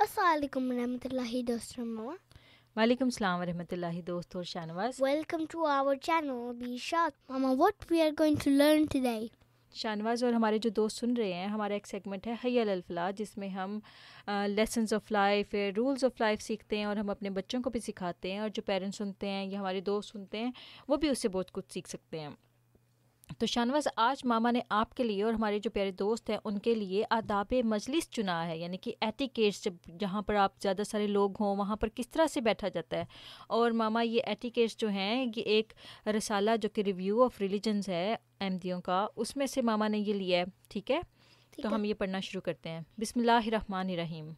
السلام علیکم ورحمۃ اللہ دوستوں. وعلیکم السلام ورحمۃ اللہ دوست اور Shahnawaz. Welcome to our channel. Be Shah. Mama, what we are going to learn today? Shahnawaz اور ہمارے جو دوست سن رہے ہیں, ہمارا ایک سیگمنٹ ہے حی علی الفلاح, جس میں ہم lessons of life, rules of life سیکھتے ہیں اور ہم اپنے بچوں کو بھی سکھاتے ہیں, اور جو پیرنٹس سنتے ہیں یا ہمارے دوست سنتے ہیں وہ بھی اس سے بہت کچھ سیکھ سکتے ہیں. تو شاہنواز, آج ماما نے آپ کے لیے اور ہمارے جو پیارے دوست ہیں ان کے لیے آداب مجلس چنا ہے, یعنی کہ ایٹیکیٹس, جہاں پر آپ زیادہ سارے لوگ ہوں وہاں پر کس طرح سے بیٹھا جاتا ہے. اور ماما یہ ایٹیکیٹس جو ہیں یہ ایک رسالہ جو کہ ریویو آف ریلیجنز ہے احمدیوں کا, اس میں سے ماما نے یہ لیا ہے. ٹھیک ہے, تو ہم یہ پڑھنا شروع کرتے ہیں. بسم اللہ الرحمن الرحیم.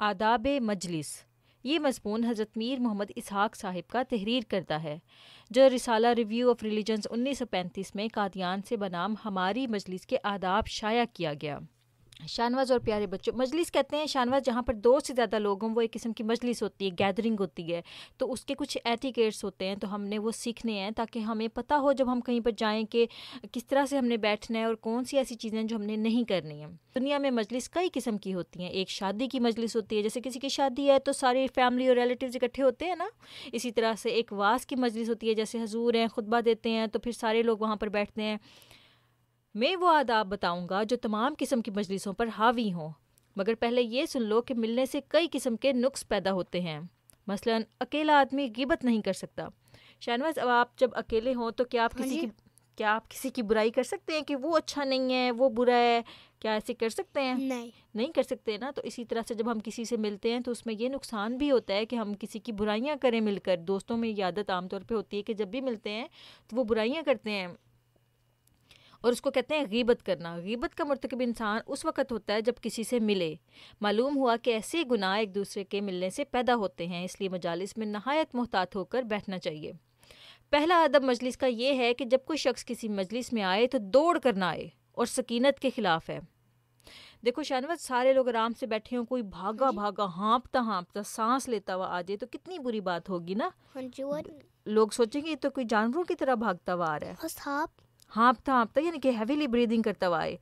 آداب مجلس. یہ مضمون حضرت میر محمد اسحاق صاحب کا تحریر کرتا ہے, جو رسالہ ریویو آف ریلیجنز 1935 میں قادیان سے بنام ہماری مجلس کے آداب شائع کیا گیا. شاہنواز اور پیارے بچوں, مجلس کہتے ہیں شاہنواز جہاں پر 2 سے زیادہ لوگ ہوں, وہ ایک قسم کی مجلس ہوتی ہے, گیدرنگ ہوتی ہے. تو اس کے کچھ ایٹیکیٹس ہوتے ہیں, تو ہم نے وہ سیکھنے ہیں تاکہ ہمیں پتہ ہو جب ہم کہیں پر جائیں کہ کس طرح سے ہم نے بیٹھنا ہے اور کون سی ایسی چیزیں جو ہم نے نہیں کرنی ہیں. دنیا میں مجلس کئی قسم کی ہوتی ہیں. ایک شادی کی مجلس ہوتی ہے, جیسے کسی کی شادی ہے تو ساری فیملی اور ریلیٹیوز اکٹھے ہوتے ہیں نا. اسی طرح سے ایک واعظ کی مجلس ہوتی ہے, جیسے حضور ہیں خطبہ دیتے ہیں تو پھر سارے لوگ وہاں پر بیٹھتے ہیں. میں وہ آداب بتاؤں گا جو تمام قسم کی مجلسوں پر حاوی ہوں, مگر پہلے یہ سن لو کہ ملنے سے کئی قسم کے نقص پیدا ہوتے ہیں. مثلاً اکیلا آدمی غیبت نہیں کر سکتا. شاہنواز, اب آپ جب اکیلے ہوں تو کیا آپ کسی کی برائی کر سکتے ہیں کہ وہ اچھا نہیں ہے, وہ برا ہے؟ کیا ایسے کر سکتے ہیں؟ نہیں کر سکتے نا. تو اسی طرح سے جب ہم کسی سے ملتے ہیں تو اس میں یہ نقصان بھی ہوتا ہے کہ ہم کسی کی برائیاں کریں مل کر. دوستوں میں یہ عادت عام طور پہ ہوتی ہے کہ جب بھی ملتے ہیں تو وہ برائیاں کرتے ہیں, اور اس کو کہتے ہیں غیبت کرنا. غیبت کا مرتکب انسان اس وقت ہوتا ہے جب کسی سے ملے. معلوم ہوا کہ ایسے گناہ ایک دوسرے کے ملنے سے پیدا ہوتے ہیں, اس لیے مجالس میں نہایت محتاط ہو کر بیٹھنا چاہیے. پہلا ادب مجلس کا یہ ہے کہ جب کوئی شخص کسی مجلس میں آئے تو دوڑ کر نہ آئے, اور سکینت کے خلاف ہے. دیکھو شاہنواز, سارے لوگ آرام سے بیٹھے ہوں, کوئی بھاگا ہانپتا سانس لیتا ہوا آ جائے تو کتنی بری بات ہوگی نا. لوگ سوچیں گے یہ تو کوئی جانوروں کی طرح بھاگتا ہوا آ رہا ہے, ہانپتا یعنی کہ ہیویلی بریدنگ کرتا ہوا آئے.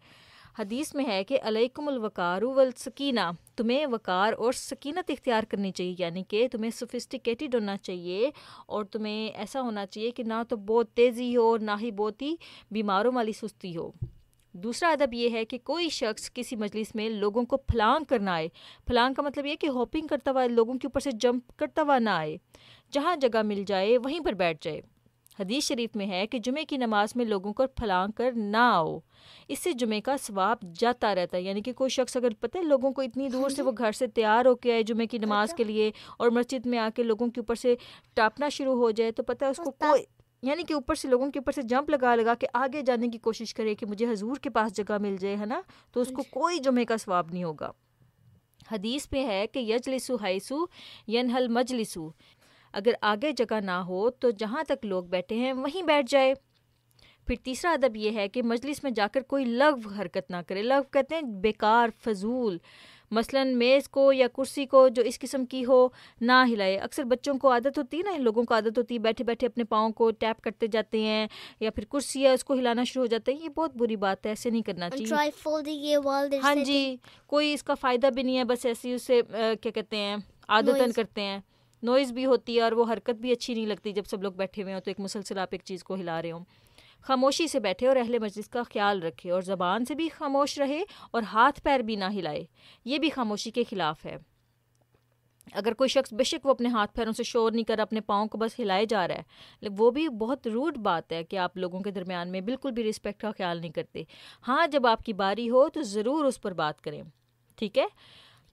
حدیث میں ہے کہ علیکم الوقار والسکینہ, تمہیں وقار اور سکینت اختیار کرنی چاہیے, یعنی کہ تمہیں سوفسٹیکیٹڈ ہونا چاہیے, اور تمہیں ایسا ہونا چاہیے کہ نہ تو بہت تیزی ہو نہ ہی بہت ہی بیماروں والی سستی ہو. دوسرا ادب یہ ہے کہ کوئی شخص کسی مجلس میں لوگوں کو پھلانگ کرنا آئے. پھلانگ کا مطلب یہ کہ ہوپنگ کرتا ہوا, لوگوں کے اوپر سے جمپ کرتا ہوا نہ آئے. جہاں جگہ مل جائے وہیں پر بیٹھ جائے. حدیث شریف میں ہے کہ جمعے کی نماز میں لوگوں کو پھلانگ کر نہ آؤ, اس سے جمعے کا ثواب جاتا رہتا ہے. یعنی کہ کوئی شخص اگر پتہ ہے لوگوں کو اتنی دور سے وہ گھر سے تیار ہو کے آئے جمعے کی نماز کے لیے, اور مسجد میں آ کے لوگوں کے اوپر سے ٹاپنا شروع ہو جائے, تو پتہ ہے اس کو کوئی, یعنی کہ اوپر سے لوگوں کے اوپر سے جمپ لگا کے آگے جانے کی کوشش کرے کہ مجھے حضور کے پاس جگہ مل جائے, ہے نا, تو اس کو کوئی جمعے کا ثواب نہیں ہوگا. حدیث پہ ہے کہ یجلسو حیثو ینحل مجلسو, اگر آگے جگہ نہ ہو تو جہاں تک لوگ بیٹھے ہیں وہیں بیٹھ جائے. پھر تیسرا ادب یہ ہے کہ مجلس میں جا کر کوئی لغو حرکت نہ کرے. لغو کہتے ہیں بیکار, فضول. مثلاً میز کو یا کرسی کو جو اس قسم کی ہو نہ ہلائے. اکثر بچوں کو عادت ہوتی ہے نا, لوگوں کو عادت ہوتی ہے بیٹھے بیٹھے اپنے پاؤں کو ٹیپ کرتے جاتے ہیں, یا پھر کرسی ہے اس کو ہلانا شروع ہو جاتے ہیں. یہ بہت بری بات ہے, ایسے نہیں کرنا چاہیے. ہاں جی, کوئی اس کا فائدہ بھی نہیں ہے, بس ایسی اسے کیا کہتے ہیں عادتاً کرتے ہیں. نوائز بھی ہوتی ہے اور وہ حرکت بھی اچھی نہیں لگتی جب سب لوگ بیٹھے ہوئے ہوں تو ایک مسلسل آپ ایک چیز کو ہلا رہے ہوں. خاموشی سے بیٹھے اور اہل مجلس کا خیال رکھے, اور زبان سے بھی خاموش رہے اور ہاتھ پیر بھی نہ ہلائے. یہ بھی خاموشی کے خلاف ہے. اگر کوئی شخص بے شک وہ اپنے ہاتھ پیروں سے شور نہیں کر اپنے پاؤں کو بس ہلائے جا رہا ہے, وہ بھی بہت روڈ بات ہے کہ آپ لوگوں کے درمیان میں بالکل بھی رسپیکٹ کا خیال نہیں کرتے. ہاں, جب آپ کی باری ہو تو ضرور اس پر بات کریں. ٹھیک ہے.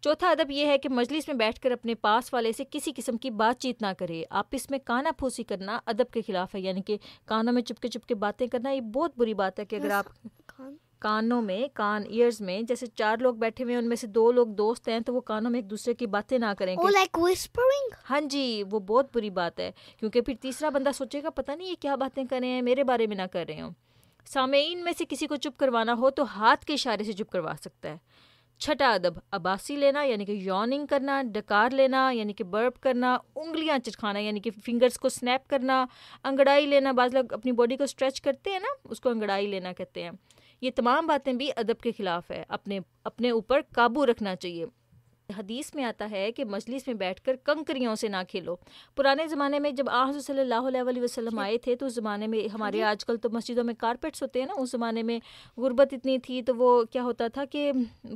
چوتھا ادب یہ ہے کہ مجلس میں بیٹھ کر اپنے پاس والے سے کسی قسم کی بات چیت نہ کرے. آپس میں کانا پھوسی کرنا ادب کے خلاف ہے, یعنی کہ کانوں میں چپ کے باتیں کرنا. یہ بہت بری بات ہے کہ اگر آپ کانوں میں ایئرز میں جیسے 4 لوگ بیٹھے ہوئے ہیں, ان میں سے 2 لوگ دوست ہیں, تو وہ کانوں میں ایک دوسرے کی باتیں نہ کریں. ہاں جی, وہ بہت بری بات ہے, کیونکہ پھر تیسرا بندہ سوچے گا پتہ نہیں یہ کیا باتیں کر رہے ہیں, میرے بارے میں نہ کر رہے ہوں. سامعین میں سے کسی کو چپ کروانا ہو تو ہاتھ کے اشارے سے چپ کروا سکتا ہے. چھٹا ادب اباسی لینا, یعنی کہ یوننگ کرنا, ڈکار لینا یعنی کہ برپ کرنا, انگلیاں چٹکانا یعنی کہ فنگرز کو سنیپ کرنا, انگڑائی لینا. بعض لوگ اپنی باڈی کو اسٹریچ کرتے ہیں نا, اس کو انگڑائی لینا کہتے ہیں. یہ تمام باتیں بھی ادب کے خلاف ہے. اپنے اوپر قابو رکھنا چاہیے. حدیث میں آتا ہے کہ مجلس میں بیٹھ کر کنکریوں سے نہ کھیلو. پرانے زمانے میں جب حضور صلی اللہ علیہ وسلم آئے تھے تو اس زمانے میں ہمارے آج کل تو مسجدوں میں کارپیٹس ہوتے ہیں نا, اس زمانے میں غربت اتنی تھی تو وہ کیا ہوتا تھا کہ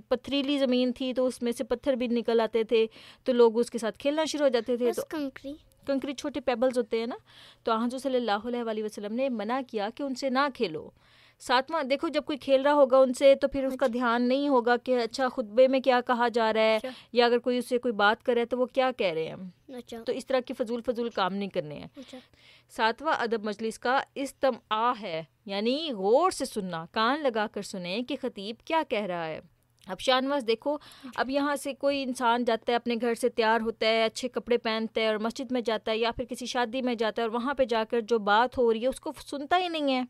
پتھریلی زمین تھی تو اس میں سے پتھر بھی نکل آتے تھے تو لوگ اس کے ساتھ کھیلنا شروع ہو جاتے تھے. تو کنکری چھوٹے پیبلز ہوتے ہیں نا, تو حضور صلی اللہ علیہ وسلم نے منع کیا کہ ان سے نہ کھیلو. ساتواں دیکھو, جب کوئی کھیل رہا ہوگا ان سے تو پھر اس کا دھیان نہیں ہوگا کہ اچھا خطبے میں کیا کہا جا رہا ہے, یا اگر کوئی اس سے کوئی بات کر رہا ہے تو وہ کیا کہہ رہے ہیں. تو اس طرح کے فضول کام نہیں کرنے ہیں. ساتواں ادب مجلس کا استماع ہے, یعنی غور سے سننا, کان لگا کر سنیں کہ خطیب کیا کہہ رہا ہے. اب شاہنواز دیکھو, اب یہاں سے کوئی انسان جاتا ہے, اپنے گھر سے تیار ہوتا ہے, اچھے کپڑے پہنتا ہے اور مسجد میں جاتا ہے یا پھر کسی شادی میں جاتا ہے اور وہاں پہ جا کر جو بات ہو رہی ہے اس کو سنتا ہی نہیں ہے,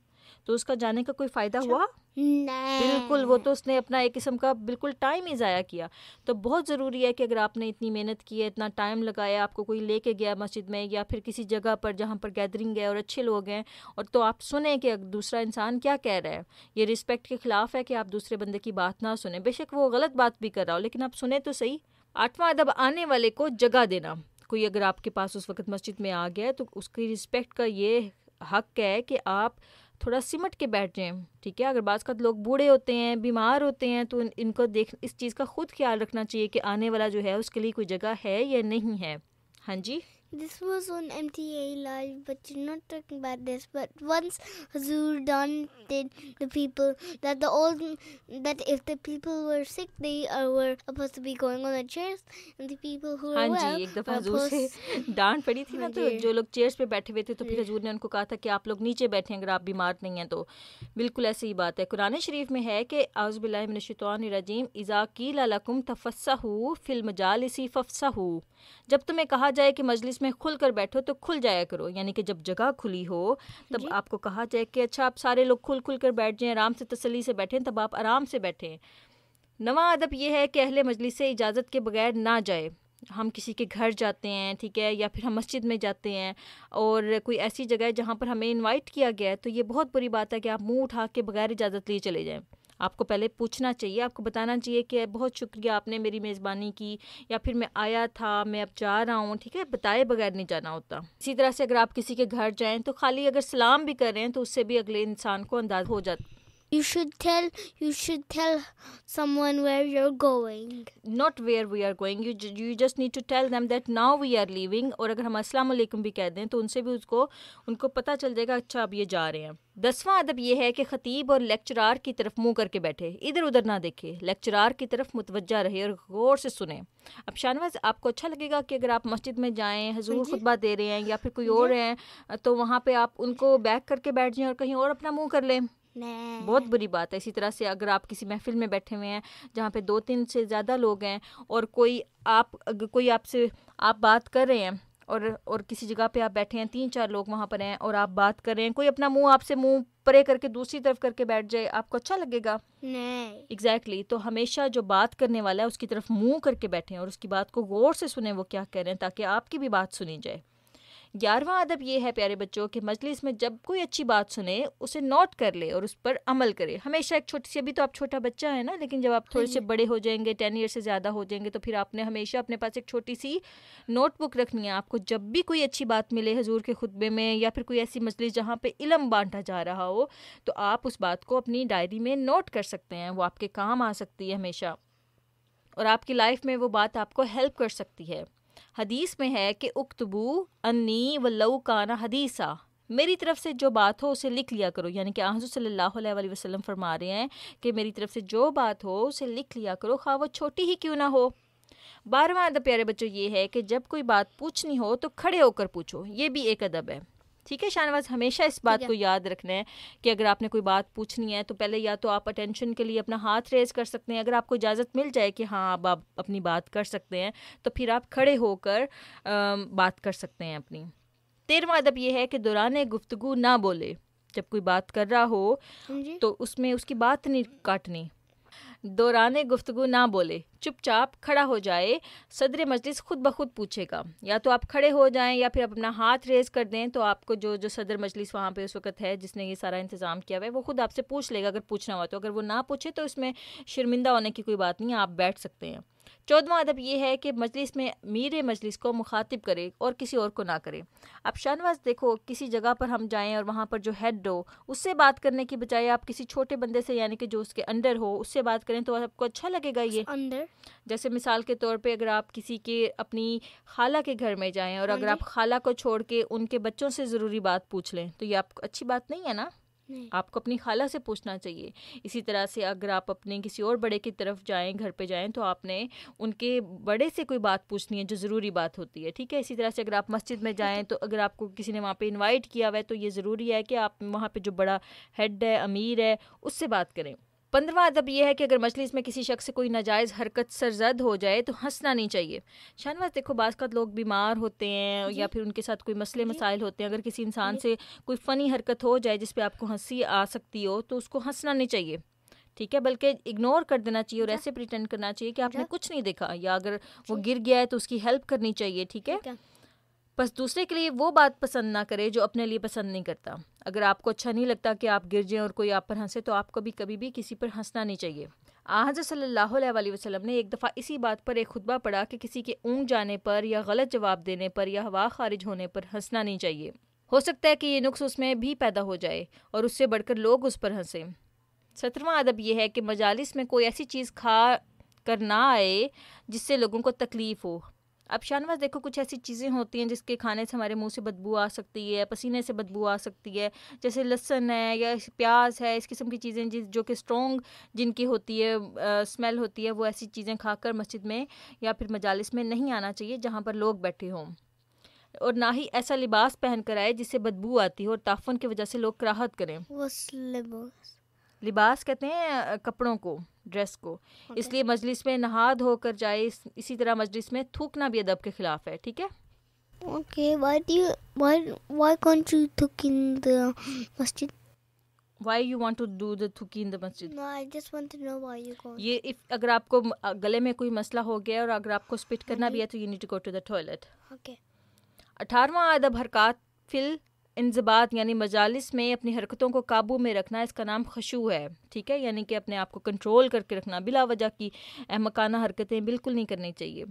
تو اس کا جانے کا کوئی فائدہ ہوا؟ بالکل, وہ تو اس نے اپنا ایک قسم کا بالکل ٹائم ہی ضائع کیا. تو بہت ضروری ہے کہ اگر آپ نے اتنی محنت کی ہے, اتنا ٹائم لگایا, آپ کو کوئی لے کے گیا مسجد میں یا پھر کسی جگہ پر جہاں پر گیدرنگ ہے اور اچھے لوگ ہیں, اور تو آپ سنیں کہ دوسرا انسان کیا کہہ رہا ہے. یہ رسپیکٹ کے خلاف ہے کہ آپ دوسرے بندے کی بات نہ سنیں, بے شک وہ غلط بات بھی کر رہا ہو لیکن آپ سنیں تو صحیح. آٹھواں ادب, آنے والے کو جگہ دینا. کوئی اگر آپ کے پاس اس وقت مسجد میں آ گیا تو اس کی رسپیکٹ کا یہ حق ہے کہ آپ تھوڑا سمٹ کے بیٹھ جائیں, ٹھیک ہے. اگر بعض کا لوگ بوڑھے ہوتے ہیں, بیمار ہوتے ہیں, تو ان کو اس چیز کا خود خیال رکھنا چاہیے کہ آنے والا جو ہے اس کے لیے کوئی جگہ ہے یا نہیں ہے. ہاں جی, This was on MTA Live, but you're not talking about this. But once Hazur done did the people that if the people were sick, they were supposed to be going on the chairs, and the people who were well. ہاں جی, ایک دفعہ حضور سے ڈانٹ پڑی تھی نا, تو جو لوگ چیئرز پہ بیٹھے ہوئے تھے تو پھر حضور نے ان کو کہا تھا کہ آپ لوگ نیچے بیٹھیں اگر آپ بیمار نہیں ہیں. تو بالکل ایسی ہی بات ہے. قرآن شریف میں ہے کہ اعوذ باللہ من الشیطان الرجیم, اذا قیل لکم تفسحوا فی المجالس فافسحوا, جب تمہیں کہا جائے کہ مجلس میں کھل کر بیٹھو تو کھل جایا کرو. یعنی کہ جب جگہ کھلی ہو تب آپ کو کہا جائے کہ اچھا آپ سارے لوگ کھل کر بیٹھ جائیں, آرام سے تسلی سے بیٹھیں, تب آپ آرام سے بیٹھیں. نواں ادب یہ ہے کہ اہل مجلس سے اجازت کے بغیر نہ جائے. ہم کسی کے گھر جاتے ہیں, ٹھیک ہے, یا پھر ہم مسجد میں جاتے ہیں اور کوئی ایسی جگہ ہے جہاں پر ہمیں انوائٹ کیا گیا ہے, تو یہ بہت بری بات ہے کہ آپ منہ اٹھا کے بغیر اجازت لیے چلے جائیں. آپ کو پہلے پوچھنا چاہیے, آپ کو بتانا چاہیے کہ بہت شکریہ آپ نے میری میزبانی کی, یا پھر میں آیا تھا, میں اب جا رہا ہوں, ٹھیک ہے, بتائے بغیر نہیں جانا ہوتا. اسی طرح سے اگر آپ کسی کے گھر جائیں تو خالی اگر سلام بھی کر رہے ہیں تو اس سے بھی اگلے انسان کو انداز ہو جاتا. You should tell someone where you're going. Not where we are going. You just need to tell them that now we are leaving. اور اگر ہم السلام علیکم بھی کہہ دیں تو ان سے بھی ان کو پتہ چل جائے گا اچھا اب یہ جا رہے ہیں. 10واں ادب یہ ہے کہ خطیب اور لیکچرار کی طرف منہ کر کے بیٹھے, ادھر ادھر نہ دیکھے, لیکچرار کی طرف متوجہ رہے اور غور سے سنیں. اب شاہنواز, آپ کو اچھا لگے گا کہ اگر آپ مسجد میں جائیں, حضور خطبہ دے رہے ہیں یا پھر کوئی اور ہیں, تو وہاں پہ آپ ان کو بیک کر کے بیٹھ جائیں اور کہیں اور اپنا منہ کر لیں؟ بہت بری بات ہے. اسی طرح سے اگر آپ کسی محفل میں بیٹھے ہوئے ہیں جہاں پہ 2-3 سے زیادہ لوگ ہیں اور کوئی آپ سے بات کر رہے ہیں اور کسی جگہ پہ آپ بیٹھے ہیں, 3-4 لوگ وہاں پر ہیں اور آپ بات کر رہے ہیں, کوئی اپنا منہ آپ سے منہ پرے کر کے دوسری طرف کر کے بیٹھ جائے, آپ کو اچھا لگے گا؟ نہیں. ایگزیکٹلی. تو ہمیشہ جو بات کرنے والا ہے اس کی طرف منہ کر کے بیٹھیں اور اس کی بات کو غور سے سنیں وہ کیا کہہ رہے ہیں, تاکہ آپ کی بھی بات سنی جائے. 11واں ادب یہ ہے پیارے بچوں کہ مجلس میں جب کوئی اچھی بات سنے اسے نوٹ کر لے اور اس پر عمل کرے. ہمیشہ ایک چھوٹی سی, ابھی تو آپ چھوٹا بچہ ہے نا, لیکن جب آپ تھوڑے سے بڑے ہو جائیں گے, 10 ایئر سے زیادہ ہو جائیں گے, تو پھر آپ نے ہمیشہ اپنے پاس ایک چھوٹی سی نوٹ بک رکھنی ہے. آپ کو جب بھی کوئی اچھی بات ملے حضور کے خطبے میں یا پھر کوئی ایسی مجلس جہاں پہ علم بانٹا جا رہا ہو, تو آپ اس بات کو اپنی ڈائری میں نوٹ کر سکتے ہیں. وہ آپ کے کام آ سکتی ہے ہمیشہ, اور آپ کی لائف میں وہ بات آپ کو ہیلپ کر سکتی ہے. حدیث میں ہے کہ اکتبو انی ولو کان حدیثا, میری طرف سے جو بات ہو اسے لکھ لیا کرو. یعنی کہ حضور صلی اللہ علیہ وسلم فرما رہے ہیں کہ میری طرف سے جو بات ہو اسے لکھ لیا کرو, خواہ وہ چھوٹی ہی کیوں نہ ہو. 12واں ادب پیارے بچوں یہ ہے کہ جب کوئی بات پوچھنی ہو تو کھڑے ہو کر پوچھو. یہ بھی ایک ادب ہے, ٹھیک ہے شاہنواز, ہمیشہ اس بات کو یاد رکھنا ہے کہ اگر آپ نے کوئی بات پوچھنی ہے تو پہلے یا تو آپ اٹینشن کے لیے اپنا ہاتھ ریز کر سکتے ہیں, اگر آپ کو اجازت مل جائے کہ ہاں اب آپ اپنی بات کر سکتے ہیں تو پھر آپ کھڑے ہو کر بات کر سکتے ہیں اپنی. 13واں ادب یہ ہے کہ دوران گفتگو نہ بولے. جب کوئی بات کر رہا ہو تو اس میں اس کی بات نہیں کاٹنی. دوران گفتگو نہ بولے, چپ چاپ کھڑا ہو جائے. صدر مجلس خود بخود پوچھے گا, یا تو آپ کھڑے ہو جائیں یا پھر آپ اپنا ہاتھ ریز کر دیں, تو آپ کو جو صدر مجلس وہاں پہ اس وقت ہے جس نے یہ سارا انتظام کیا ہوا ہے وہ خود آپ سے پوچھ لے گا اگر پوچھنا ہوا تو. اگر وہ نہ پوچھے تو اس میں شرمندہ ہونے کی کوئی بات نہیں ہے, آپ بیٹھ سکتے ہیں. 14واں ادب یہ ہے کہ مجلس میں امیر مجلس کو مخاطب کرے اور کسی اور کو نہ کرے. اب شاہنواز دیکھو کسی جگہ پر ہم جائیں اور وہاں پر جو ہیڈ ہو اس سے بات کرنے کی بجائے آپ کسی چھوٹے بندے سے یعنی کہ جو اس کے انڈر ہو اس سے بات کریں تو آپ کو اچھا لگے گا. یہ اندر جیسے مثال کے طور پہ اگر آپ کسی کے اپنی خالہ کے گھر میں جائیں اور اگر آپ خالہ کو چھوڑ کے ان کے بچوں سے ضروری بات پوچھ لیں تو یہ آپ کو اچھی بات نہیں ہے نا. آپ کو اپنی خالہ سے پوچھنا چاہیے. اسی طرح سے اگر آپ اپنے کسی اور بڑے کی طرف جائیں گھر پہ جائیں تو آپ نے ان کے بڑے سے کوئی بات پوچھنی ہے جو ضروری بات ہوتی ہے, ٹھیک ہے. اسی طرح سے اگر آپ مسجد میں جائیں تو اگر آپ کو کسی نے وہاں پہ انوائٹ کیا ہوا ہے تو یہ ضروری ہے کہ آپ وہاں پہ جو بڑا ہیڈ ہے امیر ہے اس سے بات کریں. 15واں ادب یہ ہے کہ اگر مجلس میں کسی شخص سے کوئی ناجائز حرکت سرزد ہو جائے تو ہنسنا نہیں چاہیے. شاہنواز دیکھو بعض کا لوگ بیمار ہوتے ہیں یا پھر ان کے ساتھ کوئی مسئلے مسائل ہوتے ہیں, اگر کسی انسان سے کوئی فنی حرکت ہو جائے جس پہ آپ کو ہنسی آ سکتی ہو تو اس کو ہنسنا نہیں چاہیے, ٹھیک ہے, بلکہ اگنور کر دینا چاہیے اور ایسے پریٹینڈ کرنا چاہیے کہ آپ نے کچھ نہیں دیکھا, یا اگر وہ گر گیا ہے تو اس کی ہیلپ کرنی چاہیے, ٹھیک ہے. بس دوسرے کے لیے وہ بات پسند نہ کرے جو اپنے لیے پسند نہیں کرتا. اگر آپ کو اچھا نہیں لگتا کہ آپ گر جائیں اور کوئی آپ پر ہنسے تو آپ کو بھی کبھی بھی کسی پر ہنسنا نہیں چاہیے. حضرت صلی اللہ علیہ وسلم نے ایک دفعہ اسی بات پر ایک خطبہ پڑھا کہ کسی کے اونگ جانے پر یا غلط جواب دینے پر یا ہوا خارج ہونے پر ہنسنا نہیں چاہیے. ہو سکتا ہے کہ یہ نقص اس میں بھی پیدا ہو جائے اور اس سے بڑھ کر لوگ اس پر ہنسیں. 17واں ادب یہ ہے کہ مجالس میں کوئی ایسی چیز کھا کر نہ آئے جس سے لوگوں کو تکلیف ہو. اب شاہنواز دیکھو کچھ ایسی چیزیں ہوتی ہیں جس کے کھانے سے ہمارے منہ سے بدبو آ سکتی ہے, پسینے سے بدبو آ سکتی ہے, جیسے لہسن ہے یا پیاز ہے, اس قسم کی چیزیں جو کہ اسٹرانگ جن کی ہوتی ہے اسمیل ہوتی ہے, وہ ایسی چیزیں کھا کر مسجد میں یا پھر مجالس میں نہیں آنا چاہیے جہاں پر لوگ بیٹھے ہوں. اور نہ ہی ایسا لباس پہن کر آئے جس سے بدبو آتی ہو اور تعفن کی وجہ سے لوگ کراہت کریں. لباس کہتے ہیں کپڑوں کو, ڈریس کو. اس لیے مجلس میں نہا دھو کر جائے. اسی طرح مجلس میں تھوکنا بھی ادب کے خلاف ہے, ٹھیک ہے. Okay, why can't you cook in the masjid? Why you want to do the thuki in the masjid? No, I just want to know why you can't. یہ اگر آپ کو گلے میں کوئی مسئلہ ہو گیا اور اگر آپ کو اسپٹ کرنا بھی ہے تو you need to go to the toilet. Okay. 18واں ادب حرکات فل انضباط یعنی مجالس میں اپنی حرکتوں کو قابو میں رکھنا, اس کا نام خشوع ہے, ٹھیک ہے, یعنی کہ اپنے آپ کو کنٹرول کر کے رکھنا, بلا وجہ کی احمقانہ حرکتیں بالکل نہیں کرنی چاہیے.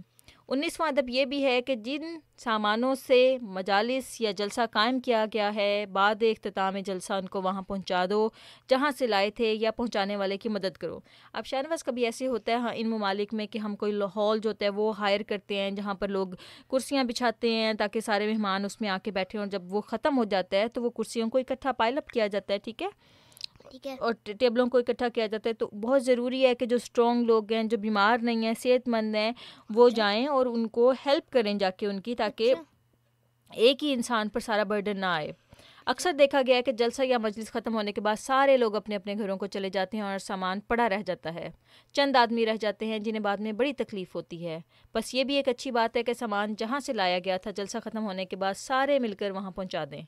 19واں ادب یہ بھی ہے کہ جن سامانوں سے مجالس یا جلسہ قائم کیا گیا ہے بعد اختتام جلسہ ان کو وہاں پہنچا دو جہاں سے لائے تھے یا پہنچانے والے کی مدد کرو. اب شاہنواز کبھی ایسے ہوتا ہے ان ممالک میں کہ ہم کوئی ہال جو ہوتا ہے وہ ہائر کرتے ہیں جہاں پر لوگ کرسیاں بچھاتے ہیں تاکہ سارے مہمان اس میں آ کے بیٹھے ہوں. جب وہ ختم ہو جاتا ہے تو وہ کرسیوں کو اکٹھا پائل اپ کیا جاتا ہے, ٹھیک ہے, اور ٹیبلوں کو اکٹھا کیا جاتا ہے. تو بہت ضروری ہے کہ جو اسٹرانگ لوگ ہیں, جو بیمار نہیں ہیں, صحت مند ہیں, وہ جائیں اور ان کو ہیلپ کریں جا کے ان کی, تاکہ ایک ہی انسان پر سارا برڈن نہ آئے. اکثر دیکھا گیا ہے کہ جلسہ یا مجلس ختم ہونے کے بعد سارے لوگ اپنے اپنے گھروں کو چلے جاتے ہیں اور سامان پڑا رہ جاتا ہے. چند آدمی رہ جاتے ہیں جنہیں بعد میں بڑی تکلیف ہوتی ہے. بس یہ بھی ایک اچھی بات ہے کہ سامان جہاں سے لایا گیا تھا جلسہ ختم ہونے کے بعد سارے مل کر وہاں پہنچا دیں.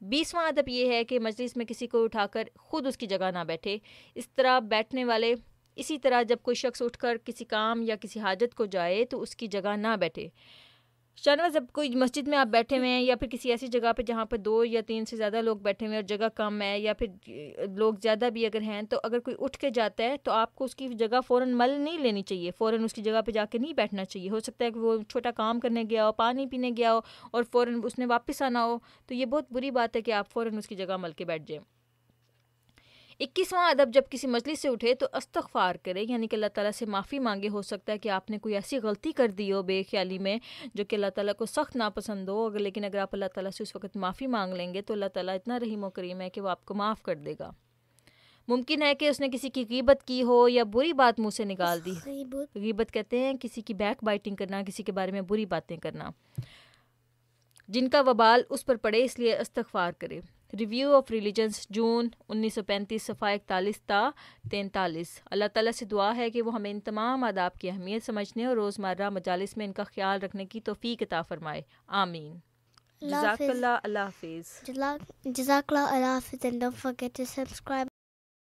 20واں ادب یہ ہے کہ مجلس میں کسی کو اٹھا کر خود اس کی جگہ نہ بیٹھے. اس طرح بیٹھنے والے اسی طرح جب کوئی شخص اٹھ کر کسی کام یا کسی حاجت کو جائے تو اس کی جگہ نہ بیٹھے. شاہنواز جب کوئی مسجد میں آپ بیٹھے ہوئے ہیں یا پھر کسی ایسی جگہ پہ جہاں پہ 2 یا 3 سے زیادہ لوگ بیٹھے ہوئے ہیں اور جگہ کم ہے یا پھر لوگ زیادہ بھی اگر ہیں, تو اگر کوئی اٹھ کے جاتا ہے تو آپ کو اس کی جگہ فوراً مل نہیں لینی چاہیے, فوراً اس کی جگہ پہ جا کے نہیں بیٹھنا چاہیے. ہو سکتا ہے کہ وہ چھوٹا کام کرنے گیا ہو, پانی پینے گیا ہو اور فوراً اس نے واپس آنا ہو, تو یہ بہت بری بات ہے کہ آپ فوراً اس کی جگہ مل کے بیٹھ جائیں. 21واں ادب جب کسی مجلس سے اٹھے تو استغفار کرے, یعنی کہ اللہ تعالیٰ سے معافی مانگے. ہو سکتا ہے کہ آپ نے کوئی ایسی غلطی کر دی ہو بے خیالی میں جو کہ اللہ تعالیٰ کو سخت ناپسند ہو, لیکن اگر آپ اللہ تعالیٰ سے اس وقت معافی مانگ لیں گے تو اللہ تعالیٰ اتنا رحیم و کریم ہے کہ وہ آپ کو معاف کر دے گا. ممکن ہے کہ اس نے کسی کی غیبت کی ہو یا بری بات منہ سے نکال دی. غیبت کہتے ہیں کسی کی بیک بائٹنگ کرنا, کسی کے بارے میں بری باتیں کرنا, جن کا وبال اس پر پڑے, اس لیے استغفار کرے. ریویو آف ریلیجنس جون 1935 صفحہ 41 تا 43. اللہ تعالیٰ سے دعا ہے کہ وہ ہمیں ان تمام آداب کی اہمیت سمجھنے اور روزمرہ مجالس میں ان کا خیال رکھنے کی توفیق عطا فرمائے. آمین. جزاک اللہ. اللہ حافظ. جزاک اللہ. اللہ حافظ. And don't forget to subscribe.